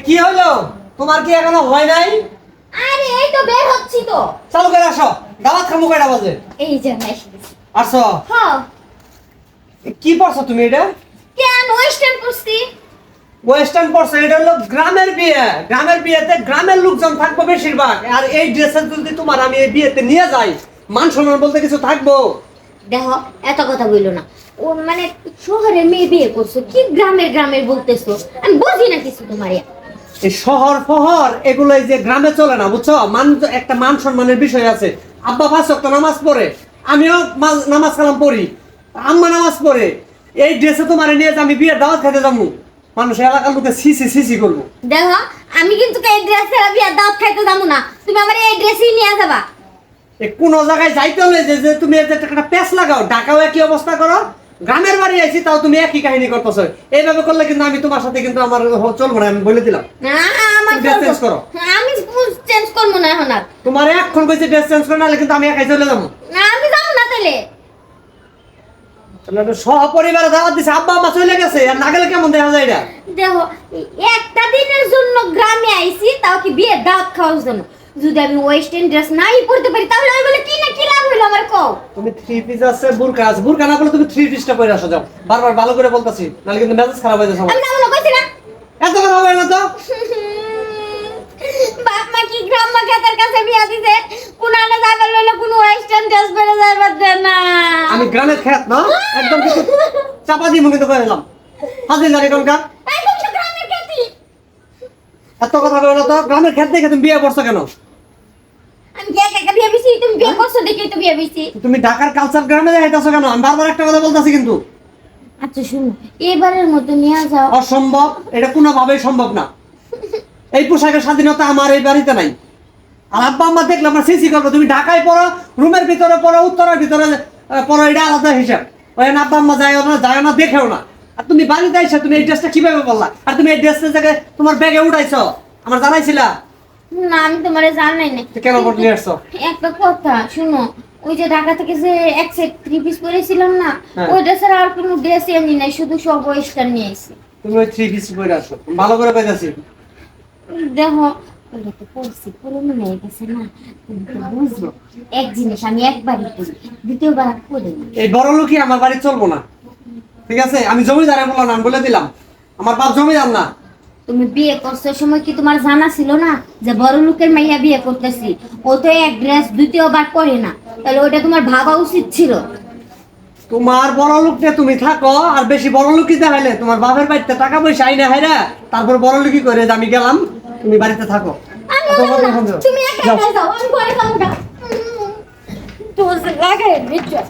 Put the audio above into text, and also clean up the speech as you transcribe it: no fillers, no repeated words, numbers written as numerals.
কি হলো? তোমার কি এখনো হয় নাই? আরে এই তো বের হচ্ছি তো। চালু করে আসো। দাওয়াত খামু কয়টা বাজে? এই যে এসে গেছি। আসো। হ্যাঁ। কি পড়ছো তুমি এটা? কেন ওয়েস্টার্ন পড়ছি? ওয়েস্টার্ন পড়ছো? এটা হলো গ্রামের বিয়ে। গ্রামের বিয়েতে গ্রামের লোকজন থাকবো বেশিরভাগ। আর এই ড্রেসে যদি তোমার আমি এই বিয়েতে নিয়ে যাই, মান সম্মান বলতে কিছু থাকবো? দেখো এত কথা বইলো না। ও মানে শহরের মেয়ে বিয়ে করছো, কি গ্রামের বলতেছো? আমি বুঝি না কিছু তোমার। এই শহর ফহর এগুলোই যে গ্রামে চলে না, বুঝছো? একটা মান সম্মানের বিষয় আছে। আব্বা 5 ওয়াক্ত নামাজ পড়ে, আমিও নামাজ কালাম পড়ি, আম্মা নামাজ পড়ে। এই ড্রেসে তোমার নিয়ে যে আমি বিয়ের দাওয়াত খেতে যাবো, মানুষ এলাকার লোকে সিসি সিসি করবো। দেখো আমি কিন্তু এই ড্রেস ছাড়া বিয়ের দাওয়াত খাইতে যাবো না। তুমি আমার এই ড্রেসই নিয়ে যাবা। কোন জায়গায় যাইতে হলে যে তুমি একটা প্যাচ লাগাও, ঢাকাও একই অবস্থা করো, গ্রামের বাড়ি আইছি তাও তুমি একই কাহিনী করতেছো। এইভাবে করলে কিন্তু আমি তোমার সাথে কিন্তু আমার চলবো না, আমি বলে দিলাম। না আমার ড্রেস চেঞ্জ করো। আমি চেঞ্জ করবো না এখন আর। তোমার এখন কইছে ড্রেস চেঞ্জ করো, নাহলে কিন্তু আমি একাই চলে যাবো। না আমি যাবো না তাহলে। সহপরিবারে দাওয়াত দিছে, আব্বা আম্মা চলে গেছে, আর না গেলে কেমন দেখা যায় এটা? দেখো একটা দিনের জন্য গ্রামে আইছি, তাও কি বিয়ের দাওয়াত খাওয়ার জন্য। যদি আমি ওয়েস্টার্ন ড্রেস নাই পরতে পারি তাহলে আমি বলে কি না কি লাভ হলো আমার কও। তুমি 3 পিস আছে, বুরকা আছে, বুরকা না বলে তুমি 3 পিসটা পরে আসো যাও। বারবার ভালো করে বলতাছি, নাহলে কিন্তু মেজাজ খারাপ হয়ে যাবে আমার। আমি না বলে কইছি না। এত কথা হবে না তো। বাপ মা কি গ্রাম্য খেতার কাছে বিয়া দিছে, কুনালে যাইবার লইলে কোন ওয়েস্টার্ন ড্রেস পরে যাইবার দেন না। আমি গ্রামের খেত না, একদম কিছু চাপা দিয়ে মুখে তো করে এলাম। হাজির জানি কোনকার একদম তো গ্রামের খেতি। এত কথা বলো না তো। গ্রামের খেত দেখে তুমি বিয়ে করছো কেন? আমি কি একা বিয়া বিছি? তুমি বিয়ে করছো দেখেই তো বিয়া বিছি। তুমি ঢাকার কালচার গ্রামে দেখাইতেছো কেন? আমি বারবার একটা কথা বলতাছি কিন্তু। আচ্ছা শুনো, এবারের মতো নিয়ে যাও। অসম্ভব, এটা কোনোভাবেই সম্ভব না। এই পোশাকের স্বাধীনতা আমার এই বাড়িতে নাই। আর আব্বা আম্মা দেখলে আমার সিসি করবো। তুমি ঢাকায় পড়ো, রুমের ভিতরে পড়ো, উত্তরের ভিতরে পড়ো, এটা আলাদা হিসাব। ওই আব্বা আম্মা যায় না, দেখেও না। আর তুমি বাড়িতে আইসা তুমি এই ড্রেসটা কিভাবে বললা? আর তুমি এই ড্রেসটা জায়গায় তোমার ব্যাগে উঠাইছো, আমার জানাইছিলা? না আমি তোমারে জানাই না। কেন বদলে আসছো? একটা কথা শুনো, ওই যে ঢাকা থেকে যে এক সেট 3 পিস পরেছিলাম না, হ্যাঁ। ওই ড্রেসের আর কোনো ড্রেসই আনি নাই, শুধু সব ওয়েস্টার্ন নিয়ে আইছি। তুমি ওই 3 পিস পরে আসো, ভালো করে কইতাছি। দেখো ওটা তো পরছি, পুরনো হয়ে গেছে না, তুমি তো বুঝলো। এক জিনিস আমি একবারই পরি, দ্বিতীয়বার আর পরি না। এই বড় লোকই আমার বাড়ি চলবো না, ঠিক আছে? আমি জমিদারে বললাম না, আমি বলে দিলাম আমার বাপ জমিদার না। তুমি বিয়ে করছো সময় কি তোমার জানা ছিল না যে বড় লোকের মাইয়া বিয়ে করতেছি? ও তো এক ড্রেস দ্বিতীয়বার পরে না, তাহলে ওটা তোমার ভাবা উচিত ছিল। তোমার বড় লোকটা তুমি থাকো, আর বেশি বড় লোকই দেখাইলে তোমার বাপের বাড়িতে টাকা পয়সা আইনা হাইরা তারপর বড় লোকই করে যে আমি গেলাম, তুমি বাড়িতে থাকো। আমি অত কথা না, বন্ধ। তুমি একা যাও। একা যাও, আমি ঘরে যাবো না। তো লাগাই নিশ্চয়।